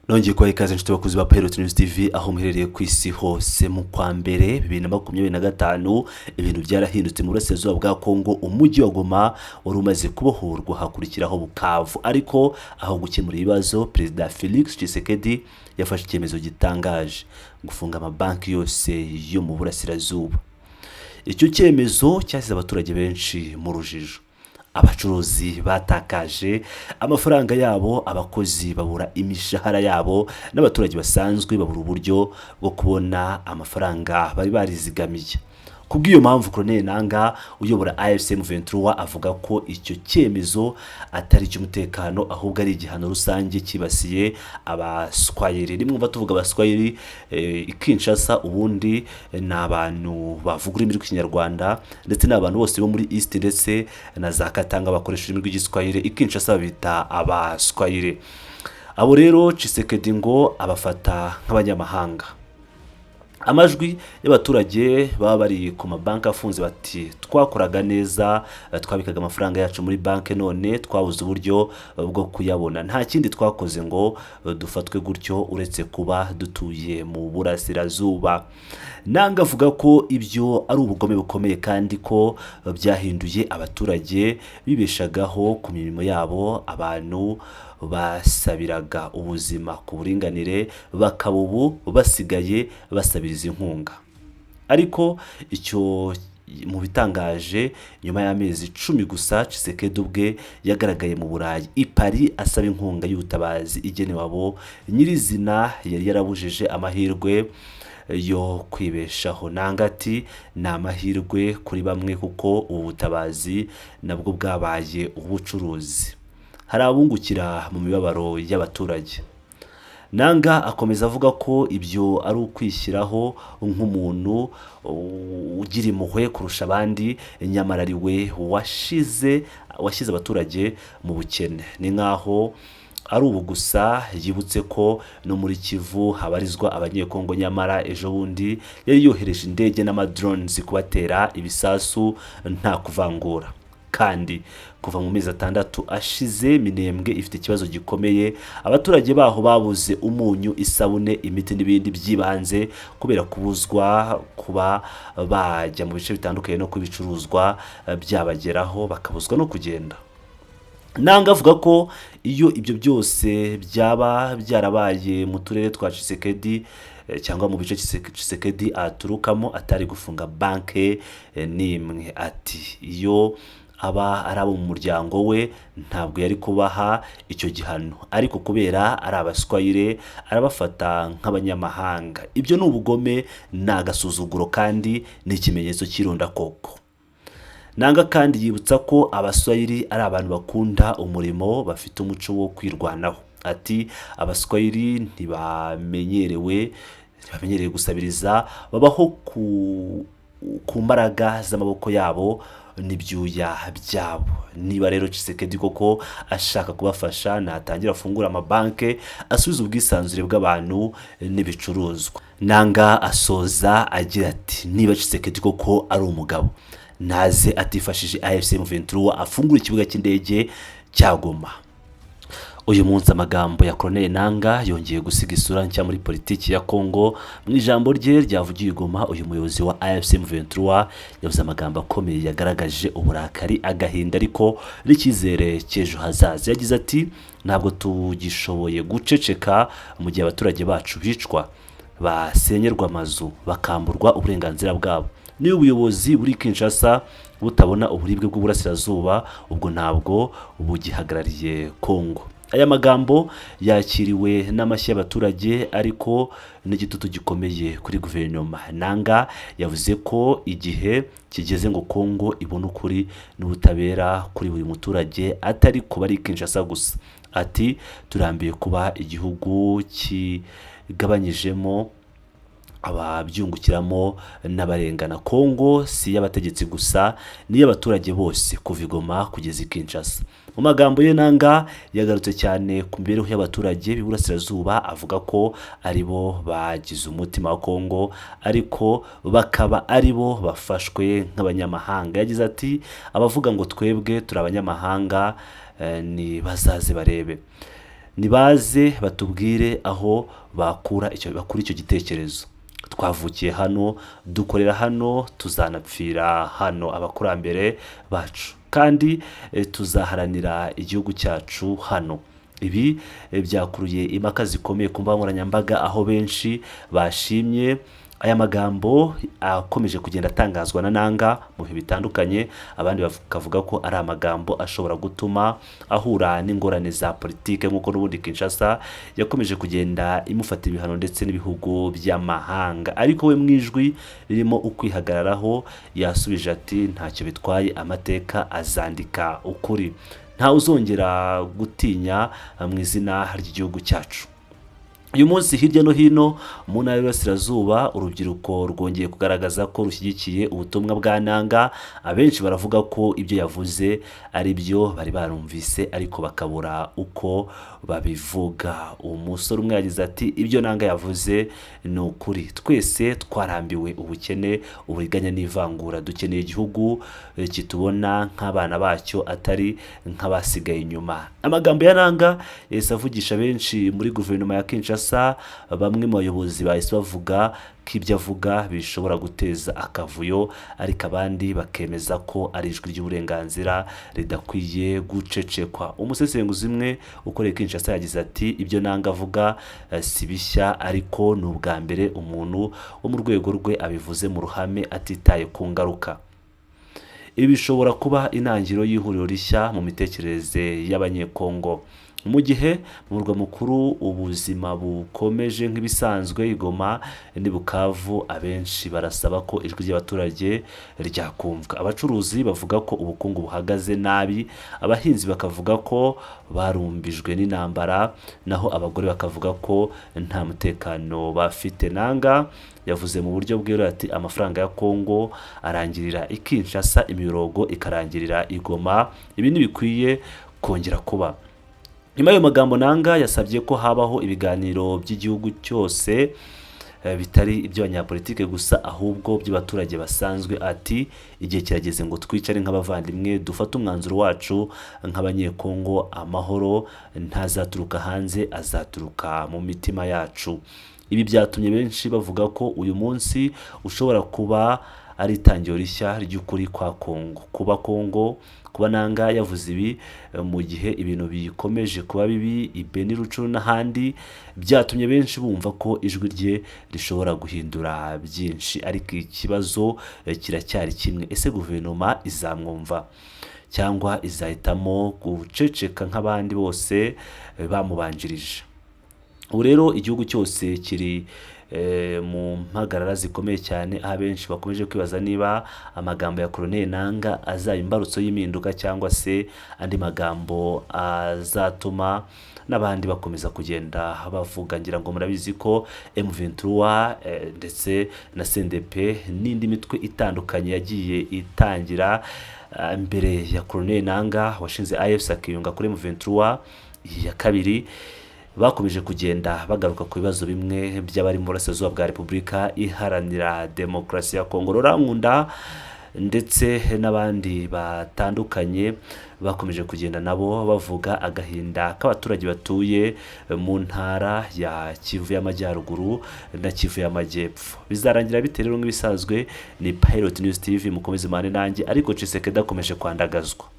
Nongeye kubaha ikaze inshuti bakuzi ba Pilot News TV aho muherereye ku isi hose. Mu kwa mbere 2025 ibintu byarahindutse mu burasirazuba bwa Kongo. Umujyi wa Goma wari umaze kubohorwa, hakurikiraho Bukavu. Ariko aho gukemura ibibazo, Perezida Felix Tshisekedi yafashe icyemezo gitangaje, gufunga amabanki yose yo mu burasirazuba. Icyo cyemezo cyasize abaturage benshi mu rujijo. Abacuruzi batakaje amafaranga yabo, abakozi babura imishahara yabo, n'abaturage basanzwe babura uburyo bwo kubona amafaranga bari barizigamiye. Kubw'iyo mpamvu Colonel Nanga uyobora AFC M23 avuga ko icyo cyemezo atari cy'umutekano ahubwo ari igihano rusange kibasiye abaswayiri. Rimwe tuvuga abaswayiri Kinshasa ubundi n'abantu bavuga ururimi rw'ikinyarwanda ndetse n'abantu bose bo muri East ndetse na za Katanga bakoresha ururimi rw'igiswahili. Kinshasa bita abaswayiri. Abo rero Tshisekedi ngo abafata nk'abanyamahanga. Amajwi y'abaturage baba bari ku mabanki afunze bati twakoraga neza, twabikaga amafaranga yacu muri banki, none twabuze uburyo bwo kuyabona. Nta kindi twakoze ngo dufatwe gutyo uretse kuba dutuye mu burasirazuba. Nanga avuga ko ibyo ari ubugome bukomeye kandi ko byahinduye abaturage bibeshagaho ku mirimo yabo. Abantu basabiraga ubuzima ku buringanire bakaba ubu basigaye basabiriza inkunga. Ariko icyo mu bitangaje, nyuma y'amezi 10 gusa Tshisekedi ubwe yagaragaye mu Burayi i Paris asaba inkunga y'ubutabazi igenewe abo nyirizina yari yarabujije amahirwe yo kwibeshaho. Nanga ati ni amahirwe kuri bamwe kuko ubutabazi nabwo bwabaye ubucuruzi, hari abungukira mu mibabaro y'abaturage. Nanga akomeza avuga ko ibyo ari ukwishyiraho nk'umuntu ugira impuhwe kurusha abandi, nyamara ari we washyize abaturage mu bukene. Ni nkaho ari ubu gusa yibutse ko no muri Kivu habarizwa abanyekongo, nyamara ejo bundi yari yohereje indege n'amadrones kubatera ibisasu nta kuvangura. Kandi kuva mu mezi 6 ashize Minembwe ifite ikibazo gikomeye. Abaturage baho babuze umunyu, isabune, imiti n'ibindi byibanze kubera kubuzwa kuba bajya mu bice bitandukanye no kubicuruzwa byabageraho, bakabuzwa no kugenda. Nanga avuga ko iyo ibyo byose byaba byarabaye mu turere twa Tshisekedi cyangwa mu bice Tshisekedi aturukamo atari gufunga banki n'imwe. Ati iyo aba ari abo mu muryango we ntabwo yari kubaha icyo gihano, ariko kubera ari abaswayire arabafata nk'abanyamahanga. Ibyo ni ubugome, ni agasuzuguro kandi ni ikimenyetso cy'ironda koko. Nanga kandi yibutsa ko abaswayiri ari abantu bakunda umurimo, bafite umuco wo kwirwanaho. Ati abaswayiri ntibamenyereye gusabiriza, babaho ku mbaraga z'amaboko yabo n'ibyuya byabo. Niba rero Tshisekedi koko ashaka kubafasha, natangira afungura amabanki, asubiza ubwisanzure bw'abantu n'ibicuruzwa. Nanga asoza agira ati niba Tshisekedi koko ari umugabo, naze atifashije AFC M23 afungura ikibuga cy'indege cya Goma. Uyu munsi amagambo ya Colonel Nanga yongeye gusiga isura nshya muri politiki ya Kongo. Mu ijambo rye ryavugiye Goma, uyu muyobozi wa AFC M23 yavuze amagambo akomeye yagaragaje uburakari, agahinda ariko n'icyizere cy'ejo hazaza. Yagize ati ntabwo tugishoboye guceceka mu gihe abaturage bacu bicwa, basenyerwa amazu, bakamburwa uburenganzira bwabo. Ni ubuyobozi buri Kinshasa butabona uburibwe bw'uburasirazuba, ubwo ntabwo bugihagarariye Kongo. Aya magambo yakiriwe n'amashyi y'abaturage ariko n'igitutu gikomeye kuri guverinoma. Nanga yavuze ko igihe kigeze ngo Kongo ibone ukuri n'ubutabera kuri buri muturage, atari kuba ari Kinshasa gusa. Ati turambiye kuba igihugu kigabanyijemo ababyungukiramo n'abarengana. Kongo si y'abategetsi gusa, ni y'abaturage bose kuva i Goma kugeza i Kinshasa. Mu magambo ye Nanga yagarutse cyane ku mibereho y'abaturage b'iburasirazuba, avuga ko aribo bagize umutima wa Kongo ariko bakaba aribo bafashwe nk'abanyamahanga. Yagize ati abavuga ngo twebwe turi abanyamahanga ni bazaze barebe. nibaze batubwire aho bakura icyo gitekerezo. Twavukiye hano, dukorera hano, tuzanapfira hano abakurambere bacu, kandi tuzaharanira igihugu cyacu hano. Ibi byakuruye impaka zikomeye ku mbuga nkoranyambaga, aho benshi bashimye aya magambo akomeje kugenda atangazwa na Nanga mu bihe bitandukanye. Abandi bakavuga ko ari amagambo ashobora gutuma ahura n'ingorane za politike, nk'uko n'ubundi Kinshasa yakomeje kugenda imufata ibihano ndetse n'ibihugu by'amahanga. Ariko we mu ijwi ririmo ukwihagararaho yasubije ati ntacyo bitwaye, amateka azandika ukuri, ntawe uzongera gutinya mu izina ry'igihugu cyacu. Uyu munsi hirya no hino mu ntara y'Iburasirazuba urubyiruko rwongeye kugaragaza ko rushyigikiye ubutumwa bwa Nanga. Abenshi baravuga ko ibyo yavuze ari byo bari barumvise ariko bakabura uko babivuga. Umusore umwe yagize ati ibyo Nanga yavuze ni ukuri, twese twarambiwe ubukene, uburiganya n'ivangura, dukeneye igihugu kitubona nk'abana bacyo atari nk'abasigaye inyuma. Amagambo ya Nanga yahise avugisha benshi muri guverinoma ya Kinshasa. Bamwe mu bayobozi bahise bavuga ko ibyo avuga bishobora guteza akavuyo, ariko abandi bakemeza ko ari ijwi ry'uburenganzira ridakwiye gucecekwa. Umusesenguzi umwe ukoreye Kinshasa yagize ati ibyo Nanga avuga si bishya, ariko ni ubwa mbere umuntu wo mu rwego rwe abivuze mu ruhame atitaye ku ngaruka. Ibi bishobora kuba intangiriro y'ihuriro rishya mu mitekerereze y'Abanyekongo. Mu gihe mu murwa mukuru ubuzima bukomeje nk'ibisanzwe i Goma n'i Bukavu, abenshi barasaba ko ijwi ry'abaturage ryakumvwa. Abacuruzi bavuga ko ubukungu buhagaze nabi, abahinzi bakavuga ko barumbijwe n'intambara, naho abagore bakavuga ko nta mutekano bafite. Nanga yavuze mu buryo bweruye ati amafaranga ya Kongo arangirira i Kinshasa, imirongo ikarangirira i Goma. Ibi ntibikwiye kongera kuba. Nyuma y'ayo magambo Nanga yasabye ko habaho ibiganiro by'igihugu cyose, bitari iby'abanyapolitike gusa ahubwo by'abaturage basanzwe. Ati igihe kirageze ngo twicare nk'abavandimwe dufate umwanzuro wacu nk'Abanyekongo. Amahoro ntazaturuka hanze, azaturuka mu mitima yacu. Ibi byatumye benshi bavuga ko uyu munsi ushobora kuba ari itangiro rishya ry'ukuri kwa Kongo. Kuba Nanga yavuze ibi mu gihe ibintu bikomeje kuba bibi i Beni, Rucuru n'ahandi, byatumye benshi bumva ko ijwi rye rishobora guhindura byinshi. Ariko ikibazo kiracyari kimwe: ese guverinoma izamwumva cyangwa izahitamo guceceka nk'abandi bose bamubanjirije? Ubu rero igihugu cyose kiri mu mpagarara zikomeye cyane, aho abenshi bakomeje kwibaza niba amagambo ya Colonel Nanga azaba imbarutso y'impinduka cyangwa se andi magambo azatuma n'abandi bakomeza kugenda bavuga. Ngira ngo murabizi ko M23 ndetse na CNDP n'indi mitwe itandukanye yagiye itangira mbere ya Colonel Nanga washinze AFC akiyunga kuri M23 ya kabiri, bakomeje kugenda bagaruka ku bibazo bimwe by'abari mu burasirazuba bwa Repubulika Iharanira Demokarasi ya Kongo. Nkunda ndetse n'abandi batandukanye bakomeje kugenda nabo bavuga agahinda k'abaturage batuye mu ntara ya Kivu y'Amajyaruguru na Kivu y'Amajyepfo. Bizarangira bite rero nk'ibisanzwe? Ni Pilot News TV, mukomeze mane nanjye, ariko Tshisekedi akomeje kwandagazwa.